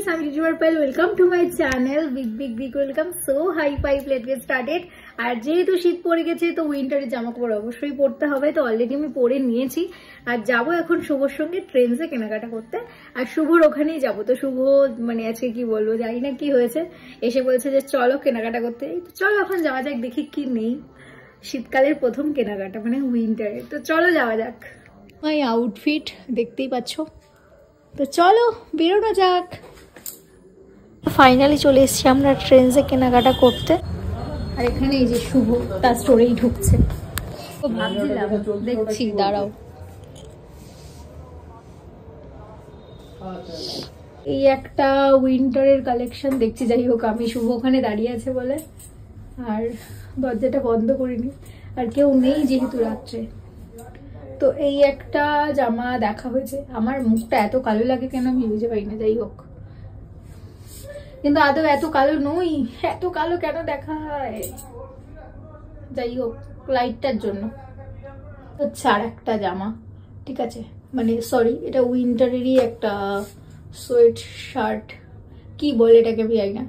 guys, I'm Rijwar Pal. Welcome to my channel. Big welcome. So high five, let's get started. আর যেহেতু শীত পড়ে গেছে তো উইন্টারের জামা কাপড় অবশ্যই পরতে হবে, তো অলরেডি আমি পরে নিয়েছি আর যাব এখন শুভর সঙ্গে ট্রেন্ডসে কেনাকাটা করতে। আর শুভর ওখানেই যাব, তো শুভ মানে আজকে কি বলবো জানি না কি হয়েছে, এসে বলছে যে চলো কেনাকাটা করতে। তো চলো এখন যাওয়া যাক, দেখি কি নেই শীতকালের প্রথম কেনাকাটা মানে উইন্টারে। তো চলো যাওয়া যাক। মাই আউটফিট দেখতেই পাচ্ছ, তো চলো বেরোনো যাক। ফাইনালি চলে এসেছি আমরা ট্রেন্ডসে কেনাকাটা করতে। আর এখানে এই যে শুভ তার স্টোরেই ঢুকছে, তো ভাবছিলাম দেখছি দাঁড়াও এই একটা উইন্টারের কালেকশন দেখছি। যাই হোক আমি শুভ ওখানে দাঁড়িয়ে আছে বলে আর দরজাটা বন্ধ করিনি, আর কেউ নেই যেহেতু রাত্রে। তো এই একটা জামা দেখা হয়েছে, আমার মুখটা এত কালো লাগে কেন আমি বুঝতে পারি না। যাই হোক, কিন্তু আদৌ এত কালো নই, এত কালো কেন দেখায়, যাই হোক লাইটটার জন্য। হচ্ছে আর একটা জামা, ঠিক আছে মানে সরি এটা উইন্টারেরই একটা সোয়েট শার্ট, কি বলে এটাকে আমি জানি না,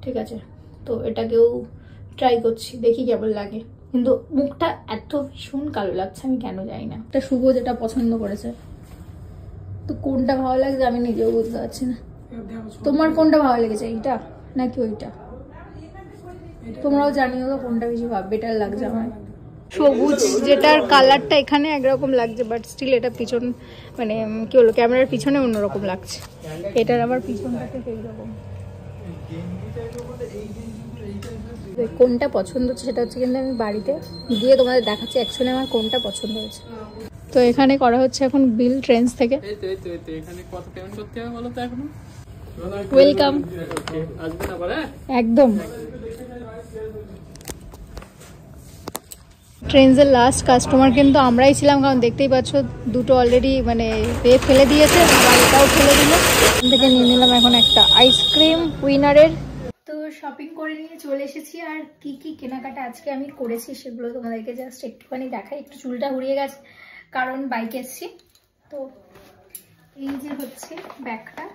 ঠিক আছে। তো এটাকেও ট্রাই করছি, দেখি কেমন লাগে, কিন্তু মুখটা এত ভীষণ কালো লাগছে আমি কেন জানি না। একটা শুভ যেটা পছন্দ করেছে, তো কোনটা ভালো লাগছে আমি নিজেও বুঝতে পারছি না। তোমার কোনটা ভালো লেগেছে, এইটা নাকি ওইটা? তোমরাও জানিও তো কোনটা বেশি বেটার লাগছে আমার। সবুজ যেটার কালারটা এখানে একরকম লাগছে, বাট স্টিল এটা পিছন মানে কি বলবো ক্যামেরার পিছনে অন্যরকম লাগছে, এটার আবার পিছনটা ঠিক এইরকম। কোনটা পছন্দ হচ্ছে সেটা হচ্ছে কিন্তু আমি বাড়িতে গিয়ে তোমাদের দেখাচ্ছি অ্যাকচুয়ালি আমার কোনটা পছন্দ হয়েছে। তো এখানে করা হচ্ছে এখন বিল ট্রেন্ডস থেকে। ওয়েলকাম, একদম ট্রেন্ডসের লাস্ট কাস্টমার কিন্তু আমরাই ছিলাম, কারণ দেখতেই পাচ্ছ দুটো অলরেডি মানে ফেলে দিয়েছে, আর এটাও ফেলে দিল। এখান থেকে নিয়ে নিলাম এখন একটা আইসক্রিম উইনারের। তো শপিং করে নিয়ে চলে এসেছি, আর কি কি কেনাকাটা আজকে আমি করেছি সেগুলো তোমাদেরকে জাস্ট একটুখানি দেখাই। একটু চুলটা উড়িয়ে গেছে কারণ বাইকে এসেছি। তো এই যে হচ্ছে ব্যাগটা,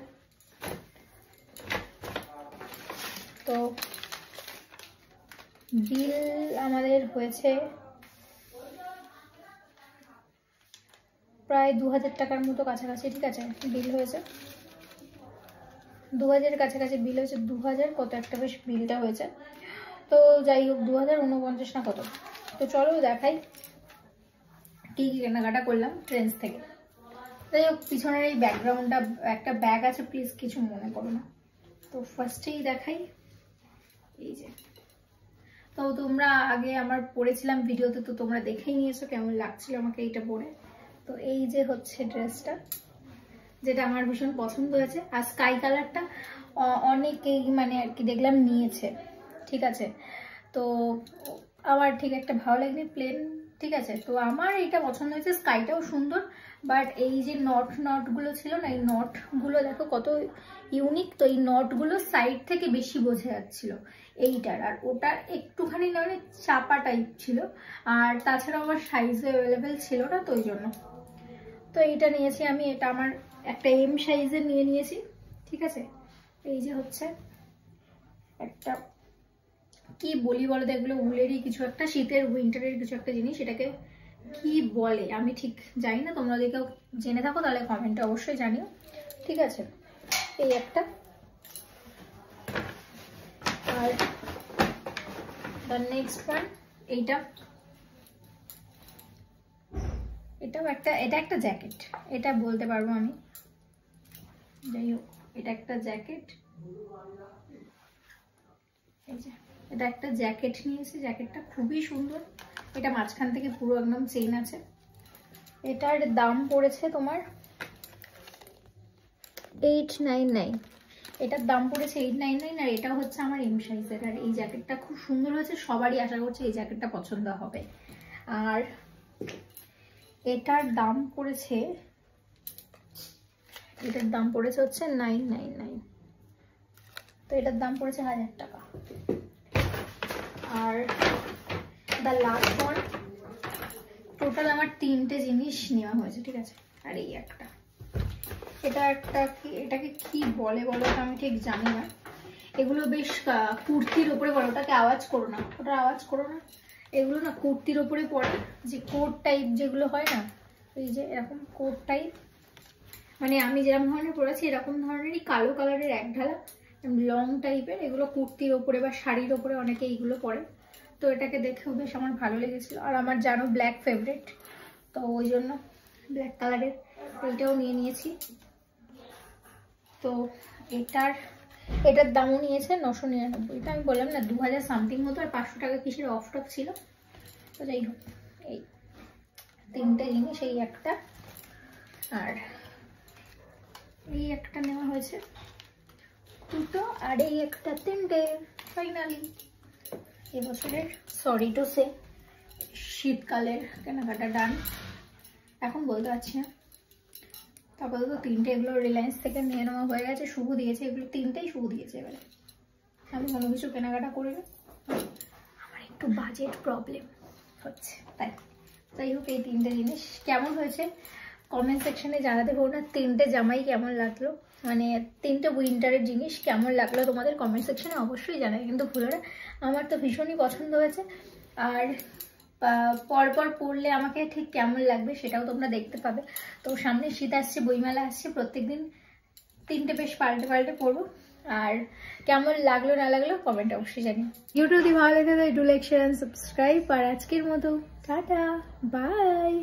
তো বিল আমাদের হয়েছে প্রায় 2000 টাকার মতো কাছাকাছি, ঠিক আছে বিল হয়েছে 2000 কাছাকাছি বিল হয়েছে, 2000 কত একটা বেশ বিলটা হয়েছে। তো যাই হোক 2049 না কত। তো চলো দেখাই কি কি কেনাকাটা করলাম ট্রেন্ডস থেকে। যাই হোক পিছনের এই ব্যাকগ্রাউন্ডটা একটা ব্যাগ আছে, প্লিজ কিছু মনে করো না। তো ফার্স্টেই দেখাই এই যে, তো তোমরা আগে আমার পরেছিলাম ভিডিওতে, তো তোমরা দেখেই নিয়েছো কেমন লাগছিল আমাকে এইটা পরে। তো এই যে হচ্ছে ড্রেসটা, যেটা আমার ভীষণ পছন্দ হয়েছে। আর স্কাই কালারটা অনেকেই মানে আর কি দেখলাম নিয়েছে, ঠিক আছে। তো আমার ঠিক একটা ভালো লাগেনি, প্লেন, ঠিক আছে। তো আমার এইটা পছন্দ হয়েছে, স্কাইটাও সুন্দর, বাট এই যে নটগুলো ছিল না, এই নটগুলো দেখো কত ইউনিক। তো এই নটগুলো সাইড থেকে বেশি বোঝা যাচ্ছিল এইটার, আর ওটার একটুখানি না মানে চাপা টাইপ ছিল। আর তাছাড়া আমার সাইজে অ্যাভেলেবেল ছিল না, তো ওই জন্য তো এইটা নিয়েছি আমি। এটা আমার একটা এম সাইজের নিয়েছি, ঠিক আছে। এই যে হচ্ছে একটা কি বলি বলো তো, এগুলো উলেরই কিছু একটা, শীতের উইন্টারের কিছু একটা জিনিস, এটাকে কি বলে আমি ঠিক জানি না। তোমরা যদি কেউ জেনে থাকো তাহলে কমেন্টে অবশ্যই জানিও, ঠিক আছে। এই একটা, আর দ্য নেক্সট ওয়ান এইটা, এটাও একটা, এটা একটা জ্যাকেট, এটা বলতে পারবো আমি। যাই হোক এটা একটা জ্যাকেট, এই যে এটা একটা জ্যাকেট নিয়েছি, জ্যাকেটটা খুবই সুন্দর। এটা মাঝখান থেকে পুরো একদম চেইন আছে। এটার দাম পড়েছে তোমার 899, এটার দাম পড়েছে 899। আর এটা হচ্ছে আমার এম সাইজের, আর এই জ্যাকেটটা খুব সুন্দর হয়েছে, সবারই আশা করছে এই জ্যাকেটটা পছন্দ হবে। আর এটার দাম পড়েছে, এটার দাম পড়েছে হচ্ছে 999, তো এটার দাম পড়েছে 1000 টাকা। Are the last one, total আমার 3টে জিনিস নেওয়া হয়েছে, ঠিক আছে। আর এই একটা, এটা একটা এটাকে কি বলে বলো, আমি ঠিক জানি না। এগুলো বেশ কুর্তির উপরে পরে, ওটাকে আওয়াজ করো না, ওটা আওয়াজ করো না। এগুলো না কুর্তির উপরে পরে, যে কোট টাইপ যেগুলো হয় না, এই যে এরকম কোট টাইপ, মানে আমি যেরকম ধরনের পরেছি এরকম ধরনেরই কালো কালারের এক ঢালা লং টাইপের। এগুলো কুর্তির ওপরে বা শাড়ির ওপরে অনেকে এইগুলো পরে। তো এটাকে দেখেও বেশ আমার ভালো লেগেছিল। আর আমার জানো ব্ল্যাক ফেভারিট, তো ওই জন্য ব্ল্যাক কালারের এইটাও নিয়ে নিয়েছি। তো এটার দামও নিয়েছে 999। এটা আমি বললাম না 2000 সামথিং মতো, আর 500 টাকা কিসের অফ টপ ছিল। তো যাই হোক, এই 3টে জিনিস, এই একটা আর এই একটা নেওয়া হয়েছে, 2টো, আর এই একটা 3টে। ফাইনালি এবছরের সরি টু সে শীতকালের কেনাকাটা ডান। এখন বলতে পারছি না, তারপরে তো 3টে এগুলো রিলায়েন্স থেকে নিয়ে নেওয়া হয়ে গেছে। শুভ দিয়েছে, এগুলো 3টেই শুভ দিয়েছে। এবারে আমি কোনো কিছু কেনাকাটা করি না, আমার একটু বাজেট প্রবলেম হচ্ছে তাই। যাই হোক, এই 3টে জিনিস কেমন হয়েছে কমেন্ট সেকশনে জানাতে ভুলো না। 3টে জামাই কেমন লাগলো, মানে 3টে উইন্টারের জিনিস কেমন লাগলো তোমাদের কমেন্ট সেকশনে অবশ্যই জানাই কিন্তু ভুলো না। আমার তো ভীষণই পছন্দ হয়েছে, আর পরপর পড়লে আমাকে ঠিক কেমন লাগবে সেটাও তোমরা দেখতে পাবে। তো সামনে শীত আসছে, বইমেলা আসছে, প্রত্যেকদিন 3টে বেশ পাল্টে পাল্টে পড়বো। আর কেমন লাগলো না লাগলো কমেন্টে অবশ্যই জানি। ভিডিওটা যদি ভালো লাগে তাহলে do like share and subscribe. আর আজকের মতো টাটা, বাই।